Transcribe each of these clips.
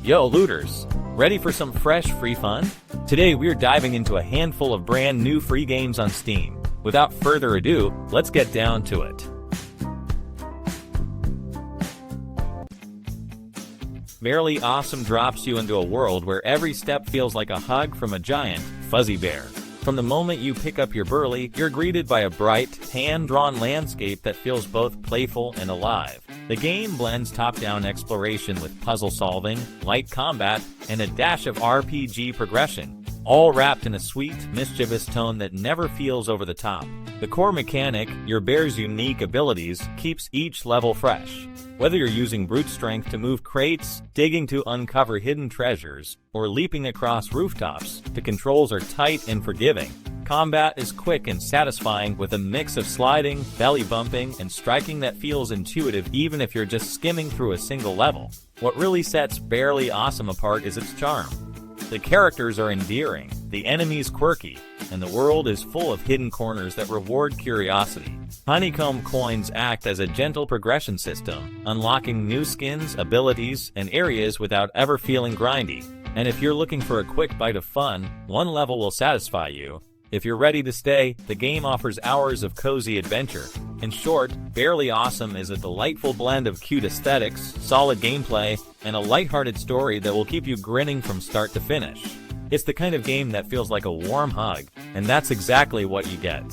Yo, looters! Ready for some fresh, free fun? Today we're diving into a handful of brand new free games on Steam. Without further ado, let's get down to it. Barely Awesome drops you into a world where every step feels like a hug from a giant, fuzzy bear. From the moment you pick up your burly, you're greeted by a bright, hand-drawn landscape that feels both playful and alive. The game blends top-down exploration with puzzle solving, light combat, and a dash of RPG progression, all wrapped in a sweet, mischievous tone that never feels over the top. The core mechanic, your bear's unique abilities, keeps each level fresh. Whether you're using brute strength to move crates, digging to uncover hidden treasures, or leaping across rooftops, the controls are tight and forgiving. Combat is quick and satisfying with a mix of sliding, belly bumping, and striking that feels intuitive even if you're just skimming through a single level. What really sets Barely Awesome apart is its charm. The characters are endearing, the enemies quirky, and the world is full of hidden corners that reward curiosity. Honeycomb coins act as a gentle progression system, unlocking new skins, abilities, and areas without ever feeling grindy. And if you're looking for a quick bite of fun, one level will satisfy you. If you're ready to stay, the game offers hours of cozy adventure. In short, Barely Awesome is a delightful blend of cute aesthetics, solid gameplay, and a lighthearted story that will keep you grinning from start to finish. It's the kind of game that feels like a warm hug, and that's exactly what you get.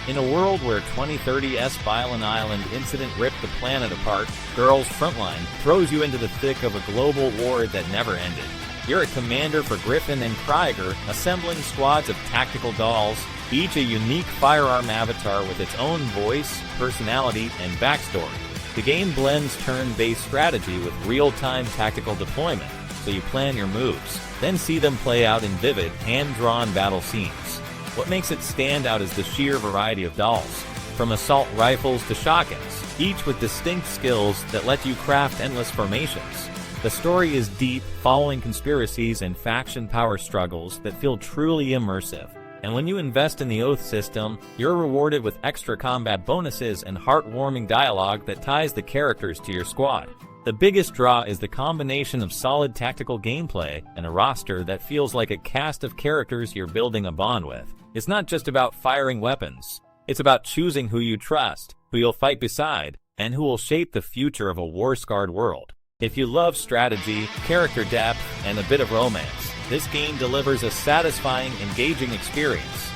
In a world where 2030's Violent Island incident ripped the planet apart, Girls Frontline throws you into the thick of a global war that never ended. You're a commander for Griffin and Krieger, assembling squads of tactical dolls, each a unique firearm avatar with its own voice, personality, and backstory. The game blends turn-based strategy with real-time tactical deployment, so you plan your moves, then see them play out in vivid, hand-drawn battle scenes. What makes it stand out is the sheer variety of dolls, from assault rifles to shotguns, each with distinct skills that let you craft endless formations. The story is deep, following conspiracies and faction power struggles that feel truly immersive. And when you invest in the Oath system, you're rewarded with extra combat bonuses and heartwarming dialogue that ties the characters to your squad. The biggest draw is the combination of solid tactical gameplay and a roster that feels like a cast of characters you're building a bond with. It's not just about firing weapons. It's about choosing who you trust, who you'll fight beside, and who will shape the future of a war-scarred world. If you love strategy, character depth, and a bit of romance, this game delivers a satisfying, engaging experience.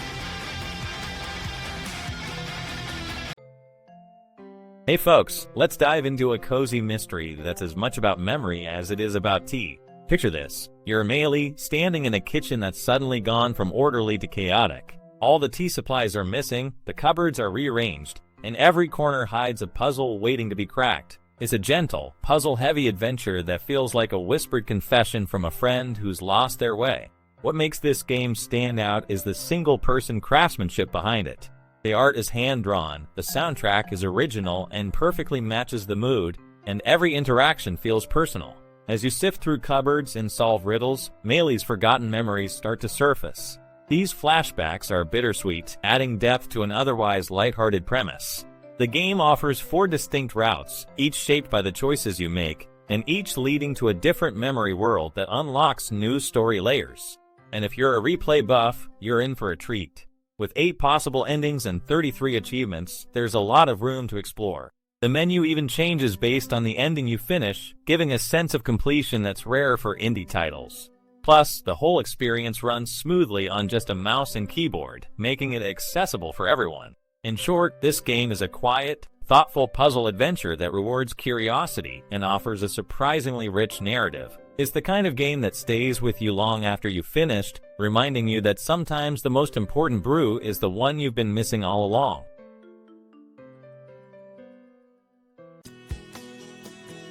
Hey folks, let's dive into a cozy mystery that's as much about memory as it is about tea. Picture this. You're Maylee, standing in a kitchen that's suddenly gone from orderly to chaotic. All the tea supplies are missing, the cupboards are rearranged, and every corner hides a puzzle waiting to be cracked. It's a gentle, puzzle-heavy adventure that feels like a whispered confession from a friend who's lost their way. What makes this game stand out is the single-person craftsmanship behind it. The art is hand-drawn, the soundtrack is original and perfectly matches the mood, and every interaction feels personal. As you sift through cupboards and solve riddles, Maylee's forgotten memories start to surface. These flashbacks are bittersweet, adding depth to an otherwise lighthearted premise. The game offers 4 distinct routes, each shaped by the choices you make, and each leading to a different memory world that unlocks new story layers. And if you're a replay buff, you're in for a treat. With 8 possible endings and 33 achievements, there's a lot of room to explore. The menu even changes based on the ending you finish, giving a sense of completion that's rare for indie titles. Plus, the whole experience runs smoothly on just a mouse and keyboard, making it accessible for everyone. In short, this game is a quiet, thoughtful puzzle adventure that rewards curiosity and offers a surprisingly rich narrative. It's the kind of game that stays with you long after you've finished, reminding you that sometimes the most important brew is the one you've been missing all along.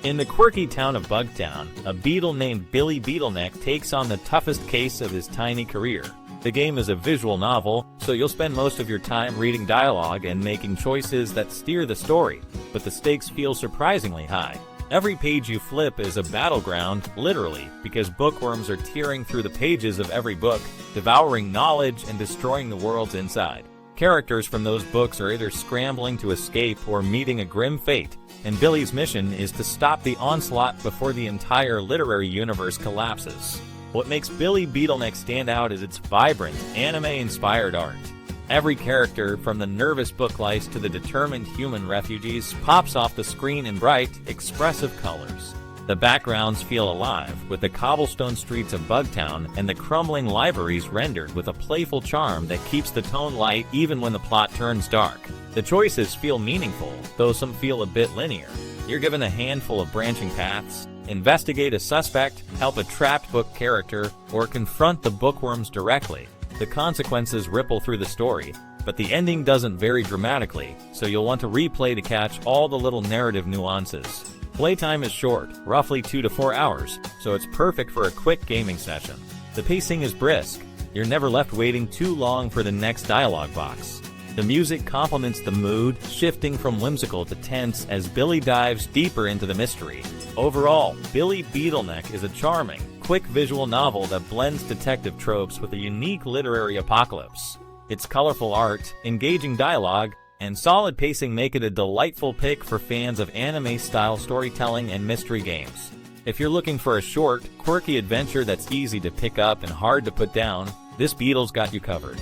In the quirky town of Bugtown, a beetle named Billy Beetleneck takes on the toughest case of his tiny career. The game is a visual novel, so you'll spend most of your time reading dialogue and making choices that steer the story, but the stakes feel surprisingly high. Every page you flip is a battleground, literally, because bookworms are tearing through the pages of every book, devouring knowledge and destroying the worlds inside. Characters from those books are either scrambling to escape or meeting a grim fate, and Billy's mission is to stop the onslaught before the entire literary universe collapses. What makes Billy Beetleneck stand out is its vibrant, anime-inspired art. Every character, from the nervous book lice to the determined human refugees, pops off the screen in bright, expressive colors. The backgrounds feel alive, with the cobblestone streets of Bugtown and the crumbling libraries rendered with a playful charm that keeps the tone light even when the plot turns dark. The choices feel meaningful, though some feel a bit linear. You're given a handful of branching paths: investigate a suspect, help a trapped book character, or confront the bookworms directly. The consequences ripple through the story, but the ending doesn't vary dramatically, so you'll want to replay to catch all the little narrative nuances. Playtime is short, roughly 2 to 4 hours, so it's perfect for a quick gaming session. The pacing is brisk. You're never left waiting too long for the next dialogue box. The music complements the mood, shifting from whimsical to tense as Billy dives deeper into the mystery. Overall, Billy Beetleneck is a charming, quick visual novel that blends detective tropes with a unique literary apocalypse. Its colorful art, engaging dialogue, and solid pacing make it a delightful pick for fans of anime-style storytelling and mystery games. If you're looking for a short, quirky adventure that's easy to pick up and hard to put down, this Beetle's got you covered.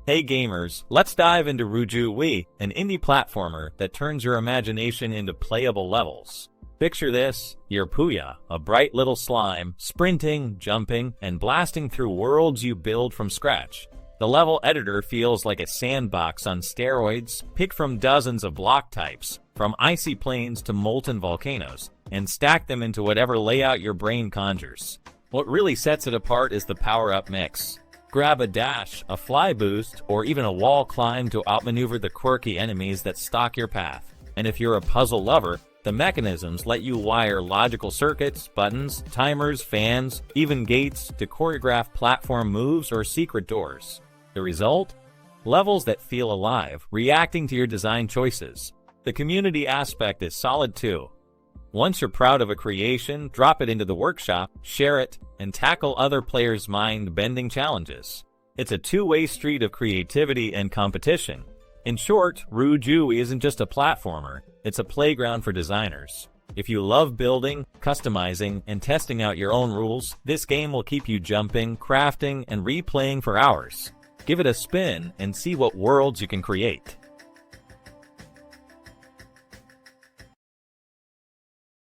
Hey gamers, let's dive into RuJuWi, an indie platformer that turns your imagination into playable levels. Picture this: you're Puya, a bright little slime, sprinting, jumping, and blasting through worlds you build from scratch. The level editor feels like a sandbox on steroids. Pick from dozens of block types, from icy plains to molten volcanoes, and stack them into whatever layout your brain conjures. What really sets it apart is the power-up mix. Grab a dash, a fly boost, or even a wall climb to outmaneuver the quirky enemies that stalk your path. And if you're a puzzle lover, the mechanisms let you wire logical circuits, buttons, timers, fans, even gates to choreograph platform moves or secret doors. The result? Levels that feel alive, reacting to your design choices. The community aspect is solid too. Once you're proud of a creation, drop it into the workshop, share it, and tackle other players' mind-bending challenges. It's a two-way street of creativity and competition. In short, RuJuWi isn't just a platformer, it's a playground for designers. If you love building, customizing, and testing out your own rules, this game will keep you jumping, crafting, and replaying for hours. Give it a spin and see what worlds you can create.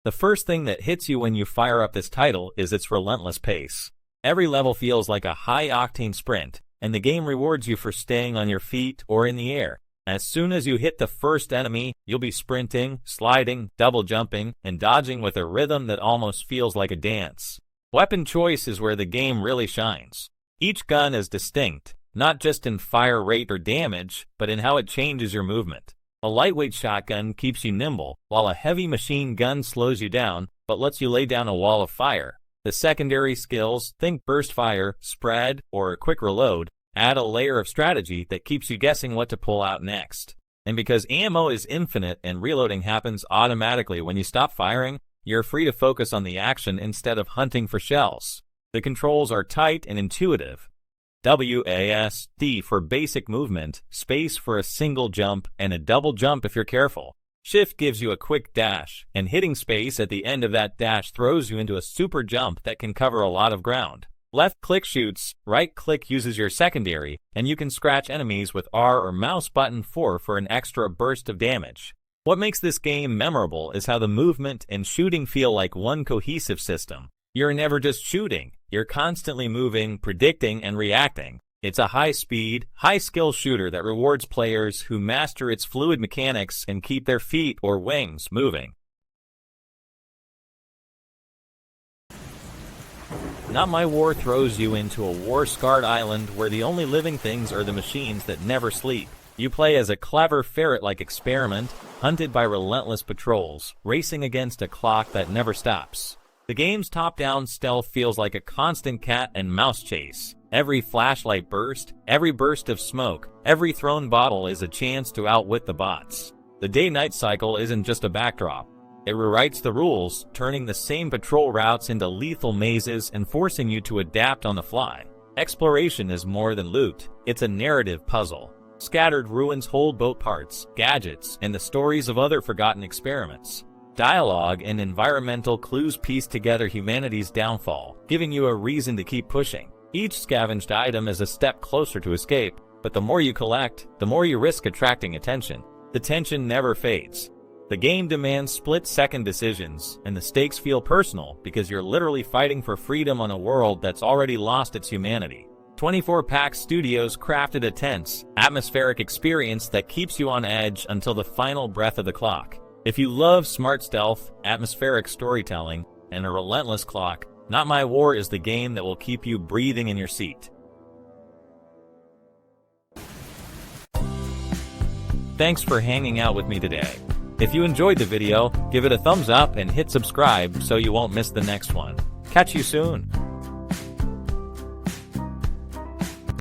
The first thing that hits you when you fire up this title is its relentless pace. Every level feels like a high-octane sprint, and the game rewards you for staying on your feet or in the air. As soon as you hit the first enemy, you'll be sprinting, sliding, double jumping, and dodging with a rhythm that almost feels like a dance. Weapon choice is where the game really shines. Each gun is distinct, not just in fire rate or damage, but in how it changes your movement. A lightweight shotgun keeps you nimble, while a heavy machine gun slows you down, but lets you lay down a wall of fire. The secondary skills, think burst fire, spread, or a quick reload, add a layer of strategy that keeps you guessing what to pull out next. And because ammo is infinite and reloading happens automatically when you stop firing, you're free to focus on the action instead of hunting for shells. The controls are tight and intuitive. WASD for basic movement, space for a single jump, and a double jump if you're careful. Shift gives you a quick dash, and hitting space at the end of that dash throws you into a super jump that can cover a lot of ground. Left click shoots, right click uses your secondary, and you can scratch enemies with R or mouse button 4 for an extra burst of damage. What makes this game memorable is how the movement and shooting feel like one cohesive system. You're never just shooting, you're constantly moving, predicting, and reacting. It's a high-speed, high-skill shooter that rewards players who master its fluid mechanics and keep their feet or wings moving. Not My War throws you into a war-scarred island where the only living things are the machines that never sleep. You play as a clever ferret-like experiment, hunted by relentless patrols, racing against a clock that never stops. The game's top-down stealth feels like a constant cat and mouse chase. Every flashlight burst, every burst of smoke, every thrown bottle is a chance to outwit the bots. The day-night cycle isn't just a backdrop. It rewrites the rules, turning the same patrol routes into lethal mazes and forcing you to adapt on the fly. Exploration is more than loot, it's a narrative puzzle. Scattered ruins hold boat parts, gadgets, and the stories of other forgotten experiments. Dialogue and environmental clues piece together humanity's downfall, giving you a reason to keep pushing. Each scavenged item is a step closer to escape, but the more you collect, the more you risk attracting attention. The tension never fades. The game demands split-second decisions, and the stakes feel personal because you're literally fighting for freedom on a world that's already lost its humanity. 24-Pack Studios crafted a tense, atmospheric experience that keeps you on edge until the final breath of the clock. If you love smart stealth, atmospheric storytelling, and a relentless clock, Not My War is the game that will keep you breathing in your seat. Thanks for hanging out with me today. If you enjoyed the video, give it a thumbs up and hit subscribe so you won't miss the next one. Catch you soon!